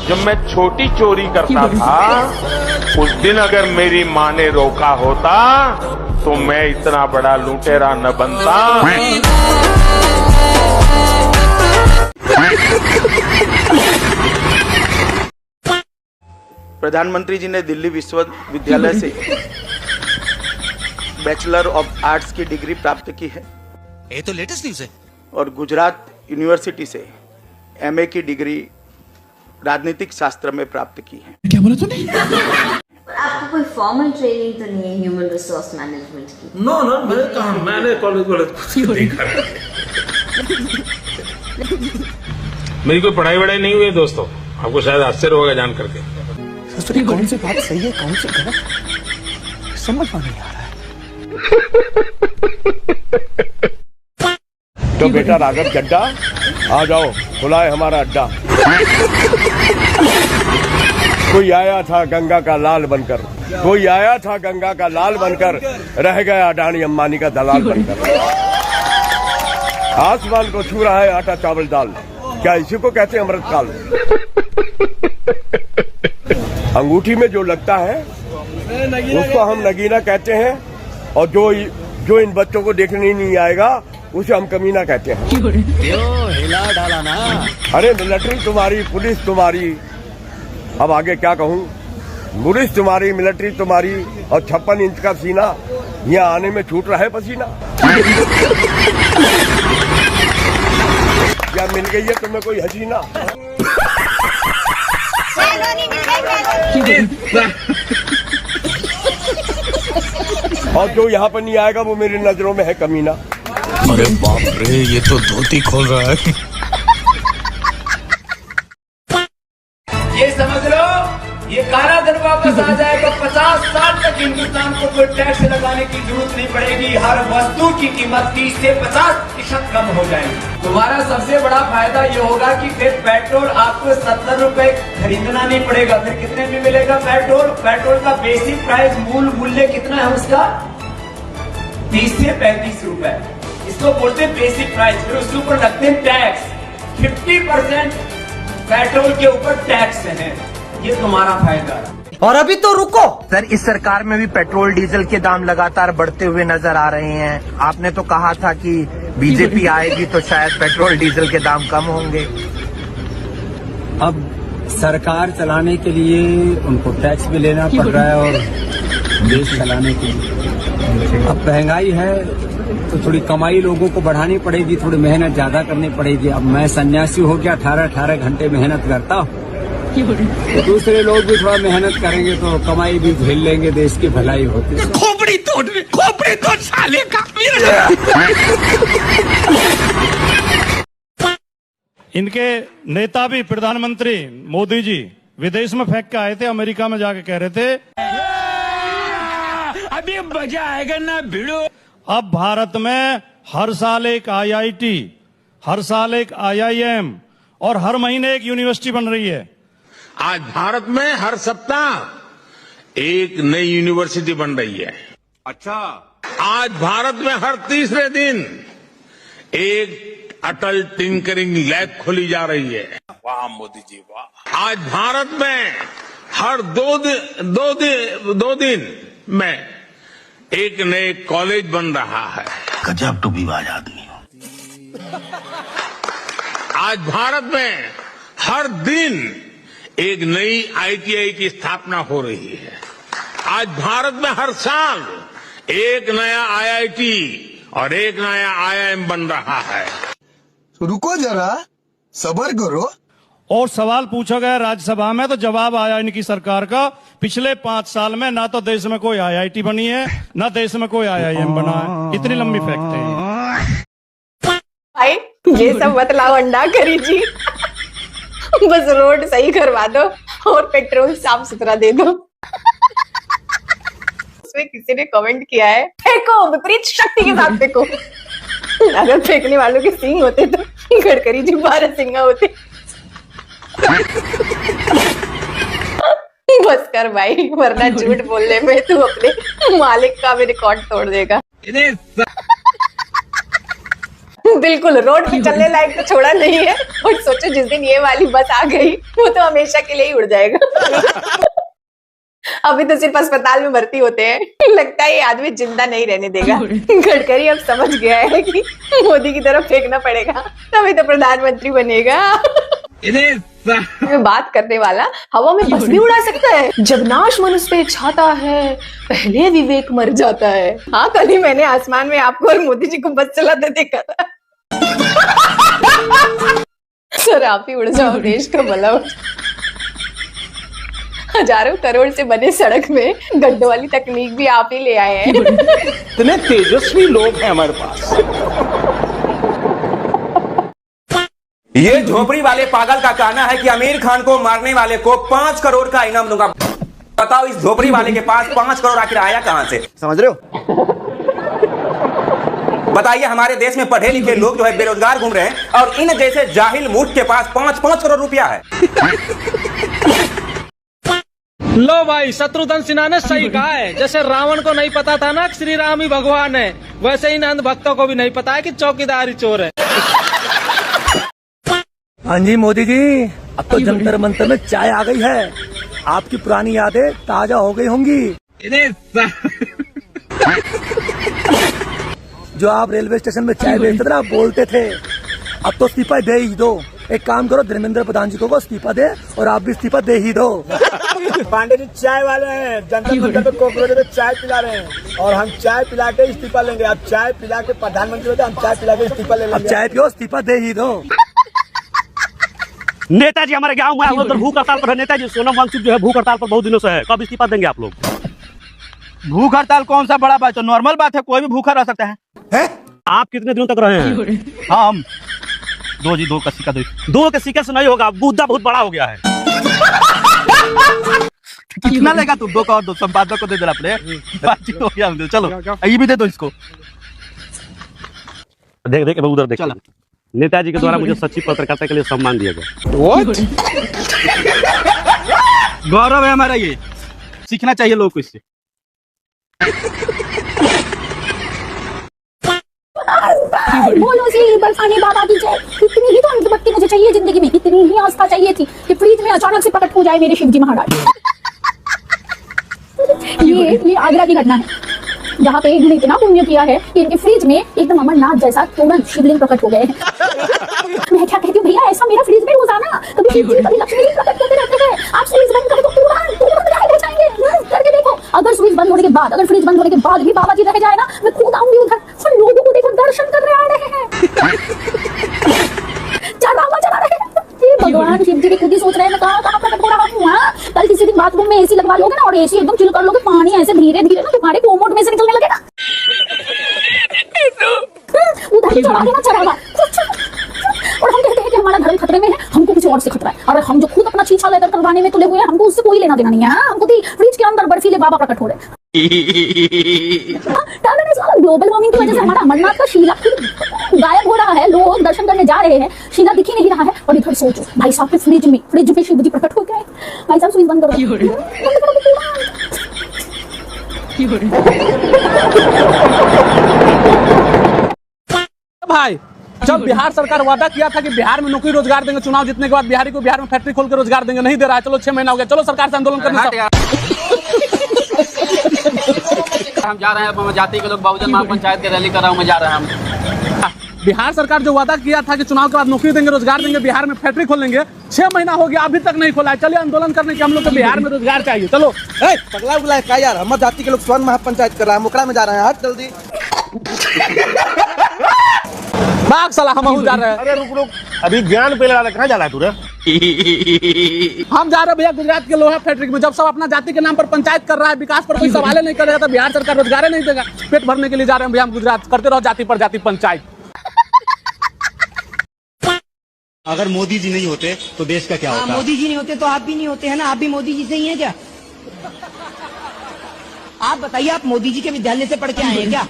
जब मैं छोटी चोरी करता था उस दिन अगर मेरी माँ ने रोका होता तो मैं इतना बड़ा लुटेरा न बनता। प्रधानमंत्री जी ने दिल्ली विश्वविद्यालय से बैचलर ऑफ आर्ट्स की डिग्री प्राप्त की है। ये तो लेटेस्ट न्यूज़ है। और गुजरात यूनिवर्सिटी से एमए की डिग्री राजनीतिक शास्त्र में प्राप्त की है। क्या बोला तूने? आपको कोई फॉर्मल ट्रेनिंग तो नहीं है ह्यूमन रिसोर्स मैनेजमेंट की? नो मैंने कॉलेज देखा है। मेरी कोई पढ़ाई वढ़ाई नहीं हुई है दोस्तों, आपको शायद आश्चर्य होगा जान करके। कौन सी बात सही है कौन सी गलत समझ में नहीं आ रहा है। तो बेटा राघव चड्डा आ जाओ, खुला है हमारा अड्डा। कोई आया था गंगा का लाल बनकर, कोई आया था गंगा का लाल बनकर, रह गया अडानी अंबानी का दलाल बनकर। आसमान को छू रहा है आटा चावल दाल, क्या इसी को कहते हैं अमृतकाल? अंगूठी में जो लगता है उसको हम नगीना कहते हैं, और जो इन बच्चों को देखने नहीं आएगा उसे हम कमीना कहते हैं। हिला डाला ना। अरे मिलिट्री तुम्हारी, पुलिस तुम्हारी, अब आगे क्या कहूँ? पुलिस तुम्हारी, मिलिट्री तुम्हारी, और 56 इंच का सीना, यहाँ आने में छूट रहा है पसीना। क्या मिल गई है तुम्हें कोई हसीना? और जो यहाँ पर नहीं आएगा वो मेरी नजरों में है कमीना। अरे बाप रे, ये तो धोती खोल रहा है। ये समझ लो, ये काला धन वापस आ जाएगा। 50 साल तक हिंदुस्तान को कोई टैक्स लगाने की जरूरत नहीं पड़ेगी। हर वस्तु की कीमत 30 से 50% कम हो जाएगी। तुम्हारा सबसे बड़ा फायदा ये होगा कि फिर पेट्रोल आपको 70 रुपए खरीदना नहीं पड़ेगा। फिर कितने में मिलेगा पेट्रोल? पेट्रोल का बेसिक प्राइस, मूल मूल्य कितना है उसका? 30 से 35 रुपए। इसको बोलते हैं बेसिक प्राइस। फिर उसके ऊपर लगते हैं टैक्स। 50% पेट्रोल के ऊपर टैक्स है। ये तुम्हारा फायदा है। और अभी तो रुको सर, इस सरकार में भी पेट्रोल डीजल के दाम लगातार बढ़ते हुए नजर आ रहे हैं। आपने तो कहा था कि बीजेपी आएगी तो शायद पेट्रोल डीजल के दाम कम होंगे। अब सरकार चलाने के लिए उनको टैक्स भी लेना पड़ रहा है और देश चलाने के लिए अब महंगाई है तो थोड़ी कमाई लोगों को बढ़ानी पड़ेगी, थोड़ी मेहनत ज्यादा करनी पड़ेगी। अब मैं सन्यासी हो गया, 18 घंटे मेहनत करता हूँ, तो दूसरे लोग भी थोड़ा मेहनत करेंगे तो कमाई भी झेल लेंगे, देश की भलाई होती है। खोपड़ी तोड़ साले का। इनके नेता भी, प्रधानमंत्री मोदी जी विदेश में फेंक के आए थे, अमेरिका में जाके कह रहे थे अभी मजा आएगा ना भिड़ो। अब भारत में हर साल एक IIT, हर साल एक IIM और हर महीने एक यूनिवर्सिटी बन रही है। आज भारत में हर सप्ताह एक नई यूनिवर्सिटी बन रही है। अच्छा, आज भारत में हर तीसरे दिन एक अटल टिंकरिंग लैब खोली जा रही है। वाह मोदी जी वाह। आज भारत में हर दो दिन में एक नए कॉलेज बन रहा है। गजब टूबीबाज आदमी हो। आज भारत में हर दिन एक नई ITI की स्थापना हो रही है। आज भारत में हर साल एक नया IIT और एक नया IIM बन रहा है। रुको जरा, सब्र करो। और सवाल पूछा गया राज्यसभा में तो जवाब आया इनकी सरकार का, पिछले 5 साल में ना तो देश में कोई IIT बनी है, ना देश में कोई IIM बना है। इतनी लंबी फैक्ट है। भाई ये सब मत लाओ अंडा करी जी। बस रोड सही करवा दो और पेट्रोल साफ सुथरा दे दो। उसमें किसी ने कमेंट किया है, फेंको विपरीत शक्ति के साथ फेंको। अगर फेंकने वालों के सिंग होते तो गडकरी जी 12 सिंगा होते। बस कर भाई, वरना झूठ बोलने में तू अपने मालिक का भी रिकॉर्ड तोड़ देगा। बिल्कुल, रोड पे चलने लायक तो छोड़ा नहीं है। और सोचो जिस दिन ये वाली बस आ गई वो तो हमेशा के लिए ही उड़ जाएगा। अभी तो सिर्फ अस्पताल में भर्ती होते हैं, लगता है ये आदमी जिंदा नहीं रहने देगा। गडकरी अब समझ गया है कि मोदी की तरफ फेंकना पड़ेगा, तभी तो प्रधानमंत्री बनेगा। में बात करने वाला हवा में बस भी उड़ा सकता है। जब नाश मनुष्य पे छाता है, पहले विवेक मर जाता है। हाँ, कल ही मैंने आसमान में आपको और मोदी जी को बस चलाते देखा था। सर आप ही उड़ जाओ, देश का भला हो। हजारों करोड़ से बने सड़क में गड्ढों वाली तकनीक भी आप ही ले आए हैं। इतने तेजस्वी लोग हैं हमारे पास। ये झोपड़ी वाले पागल का कहना है कि आमिर खान को मारने वाले को 5 करोड़ का इनाम दूंगा। बताओ इस झोपड़ी वाले के पास 5 करोड़ आखिर आया कहां से? समझ रहे हो? बताइए, हमारे देश में पढ़े लिखे लोग जो है बेरोजगार घूम रहे हैं और इन जैसे जाहिल मूर्ख के पास 5-5 करोड़ रुपया है। लो भाई, शत्रुघ्न सिन्हा ने सही कहा है। जैसे रावण को नहीं पता था ना श्री राम ही भगवान है, वैसे ही नंद भक्तों को भी नहीं पता है कि चौकीदार ही चोर है। हाँ जी मोदी जी, अब तो जंतर मंतर में चाय आ गई है, आपकी पुरानी यादें ताजा हो गई होंगी। जो आप रेलवे स्टेशन में चाय बेचते थे ना, बोलते थे अब तो इस्तीफा दे ही दो। एक काम करो, धर्मेंद्र प्रधान जी को इस्तीफा दे और आप भी इस्तीफा दे ही दो। पांडे जी चाय वाले हैं, जनता मंदिर पे कॉकरोच पे चाय पिला रहे हैं और हम चाय पिला के इस्तीफा लेंगे। आप चाय पिला के प्रधानमंत्री होते, हम चाय पिला के इस्तीफा ले लेंगे। अब चाय पियो, इस्तीफा दे ही दो। नेताजी हमारे गांव में उधर भूख हड़ताल पर है। नेताजी सोनम वांगचुक जो है भूख हड़ताल पर बहुत दिनों से है, कब इस्तीफा देंगे आप लोग? भूख हड़ताल कौन सा बड़ा बात है, नॉर्मल बात है, कोई भी भूखा रह सकता है? आप कितने दिनों तक रहे हैं? हम दो का सिक्का दो के सिक्के से नहीं होगा, मुद्दा बहुत बड़ा हो गया है। कितना लेगा तू? 2 का और 2 संपादक को दे देना अपने, बातचीत हो गया। चलो ये भी दे दो इसको। देख देख उधर देख। नेताजी के द्वारा मुझे सच्ची पत्रकारिता के लिए सम्मान दिया गया। गौरव है हमारा, ये सीखना चाहिए लोगों को इससे। बोलो जी बर्फानी बाबा की जय। इतनी ही तो अंधभक्ति मुझे चाहिए जिंदगी में, इतनी ही आस्था चाहिए थी कि फ्रीज में अचानक से प्रकट हो जाए मेरे शिव जी महाराज। ये आगरा की घटना है, जहाँ पे इन्होंने इतना पुण्य किया है कि इनके फ्रिज में एकदम अमरनाथ जैसा तुरंत शिवलिंग प्रकट हो गए हैं। मैं क्या कहती हूँ भैया, ऐसा मेरा फ्रिज में रोजाना कभी शिव जी कभी लक्ष्मी जी प्रकट करते रहते हैं। आप स्विच बंद करो तो तुरंत रह जाएंगे। करके देखो, अगर स्विच बंद होने के बाद, अगर फ्रिज बंद होने के बाद भी बाबा जी रह जाए ना, मैं खुद आऊंगी उधर। सब लोगों को देखो दर्शन करने आ रहे हैं, चढ़ावा चढ़ा रहे हैं। भगवान शिव जी भी खुद ही सोच रहे हैं मैं कहाँ प्रकट हो रहा हूँ। कल किसी दिन बाथरूम में एसी लगवा लोगे ना और एसी एकदम चिल कर लोगे, पानी ऐसे धीरे धीरे ना तुम्हारे कोमोड में से निकलने लगेगा। उधर ही चढ़ा देना चढ़ावा। और हम कहते हैं कि हमारा धर्म खतरे में है, हमको किसी और से खतरा है। और हम जो खुद अपना छीछा लेकर करवाने में तुले हुए हैं, हमको उससे कोई लेना देना नहीं है। हमको फ्रिज के अंदर बर्फीले बाबा प्रकट हो रहे हैं। ग्लोबल वार्मिंग की वजह से हमारा अमरनाथ का शिला गायब हो रहा है। लोग दर्शन करने जा रहे हैं, शिला दिख ही नहीं रहा है। और इधर सोचो भाई साहब के फ्रिज में शिव जी प्रकट हो गए। भाई साहब स्विच बंद करो। भाई, जब बिहार सरकार वादा किया था कि बिहार में नौकरी रोजगार देंगे, चुनाव जीतने के बाद बिहारी को बिहार में फैक्ट्री खोल के रोजगार देंगे, नहीं दे रहा है। चलो 6 महीना हो गया, चलो सरकार से आंदोलन करने। हम जा रहे हैं, अब जाति के लोग बहुजन महापंचायत की रैली कर रहा हूँ, मैं जा रहा हूँ। बिहार सरकार जो वादा किया था कि चुनाव के बाद नौकरी देंगे, रोजगार देंगे, बिहार में फैक्ट्री खोलेंगे, 6 महीना हो गया अभी तक नहीं खोला है। चलिए आंदोलन करने के, हम लोग को बिहार में रोजगार चाहिए। चलो पगला उगला क्या यार, हम जाति के लोग स्वर्ण महापंचायत कर रहा है, मोकड़ा में जा रहे हैं। हट जल्दी बाग साला हम जा रहे हैं। अरे रुक, अभी ज्ञान पे लगा, कहाँ जा रहा है तू रे? हम जा रहे हैं भैया गुजरात के लोहा फैक्ट्री में। जब सब अपना जाति के नाम पर पंचायत कर रहा है, विकास पर कोई सवाल नहीं करेगा, तो बिहार सरकार रोजगार नहीं देगा। पेट भरने के लिए जा रहे हैं भैया हम गुजरात। करते रहो जाति पर जाति पंचायत। अगर मोदी जी नहीं होते तो देश का क्या होता? मोदी जी नहीं होते तो आप भी नहीं होते हैं ना, आप भी मोदी जी से ही हैं क्या? आप बताइए, आप मोदी जी के विद्यालय से पढ़ के आए हैं क्या?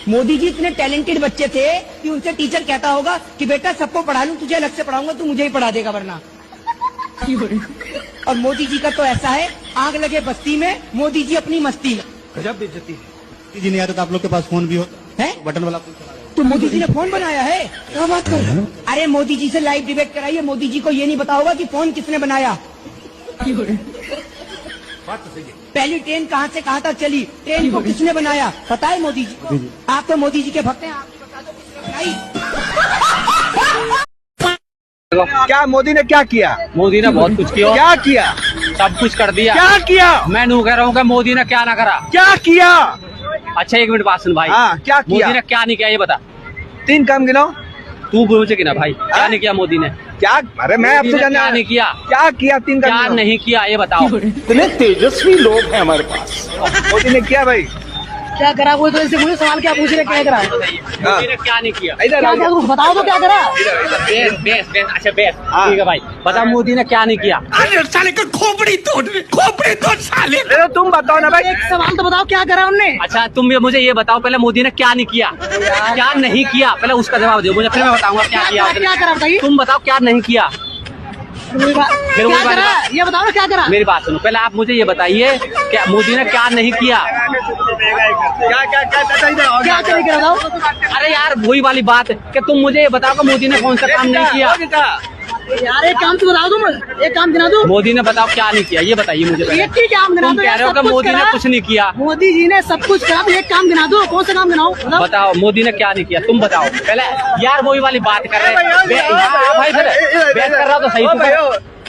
मोदी जी इतने टैलेंटेड बच्चे थे कि उनसे टीचर कहता होगा कि बेटा सबको पढ़ा लूं, तुझे अलग से पढ़ाऊंगा, तू मुझे ही पढ़ा देगा वरना। और मोदी जी का तो ऐसा है, आग लगे बस्ती में, मोदी जी अपनी मस्ती में। गजब बेइज्जती है। जी नहीं आता तो आप लोग के पास फोन भी होता है, बटन वाला फोन चला रहे हैं। मोदी जी ने फोन बनाया है? क्या बात कर रहे हो? अरे मोदी जी से लाइव डिबेट कराइए, मोदी जी को ये नहीं पता होगा कि फोन किसने बनाया। पहली ट्रेन कहाँ से कहाँ तक चली, ट्रेन को किसने बनाया, पता है मोदी जी को? आप तो मोदी जी के भक्त हैं, आप बता दो किसने बनाई। क्या मोदी ने क्या किया? मोदी ने बहुत कुछ किया। क्या किया? सब कुछ कर दिया। क्या किया? मैं नू कह रहा हूँ कि मोदी ने क्या ना करा। क्या किया? अच्छा एक मिनट बात सुन भाई। हाँ, क्या किया? मोदी ने क्या नहीं किया ये बता। 3 काम गिनाओ। तू मुझे गिना भाई, क्या नहीं किया मोदी ने? क्या? अरे मैं आपसे जानना, क्या नहीं किया? क्या किया? 3 काम क्या नहीं किया ये बताओ। इतने तेजस्वी लोग हैं हमारे पास। मोदी ने क्या भाई? क्या करा? वो तो ऐसे मुझे सवाल क्या पूछ रहे, क्या करा? मोदी ने क्या नहीं किया? इधर बताओ तो क्या करा? बेस अच्छा बेस ठीक है भाई, बता मोदी ने क्या नहीं किया। अरे साले का खोपड़ी तोड़ साले। तुम बताओ ना भाई। एक सवाल तो बताओ, क्या करा उनने? अच्छा तुम मुझे ये बताओ पहले मोदी ने क्या नहीं किया, क्या नहीं किया, पहले उसका जवाब दो मुझे, फिर मैं बताऊंगा क्या किया। क्या करा बताइए? तुम बताओ क्या नहीं किया। क्या करा ये बताओ ना, क्या करा? मेरी बात सुनो पहले, आप मुझे ये बताइए क्या मोदी ने क्या नहीं किया। क्या बताओ। अरे यार वही वाली बात कि तुम मुझे ये बताओ कि मोदी ने कौन सा काम नहीं किया। यार एक काम तो बताओ तुम, एक काम गिना दो। मोदी ने बताओ क्या नहीं किया ये बताइए मुझे। एक ही काम गिना दो। तुम कह रहे हो कि मोदी ने कुछ नहीं किया। मोदी जी ने सब कुछ करा, तो एक काम गिना दो, कौन सा काम गिनाओ? बताओ मोदी ने क्या नहीं किया, तुम बताओ पहले। यार वही वाली बात कर रहे हैं भाई, फिर बहस कर रहा तो सही।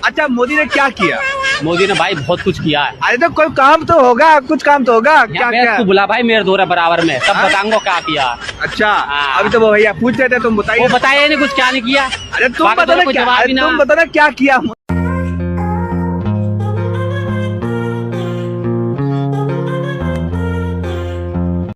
अच्छा मोदी ने क्या किया? मोदी ने भाई बहुत कुछ किया है। अरे तो कोई काम तो होगा, कुछ काम तो होगा। क्या क्या? तू बुला भाई मेरे दौरे बराबर में, सब बताऊंगा क्या किया। अच्छा अभी तो वो भैया पूछ रहे थे, तुम बताइए। वो बताया नहीं कुछ क्या नहीं किया। अरे तुम बताना क्या किया?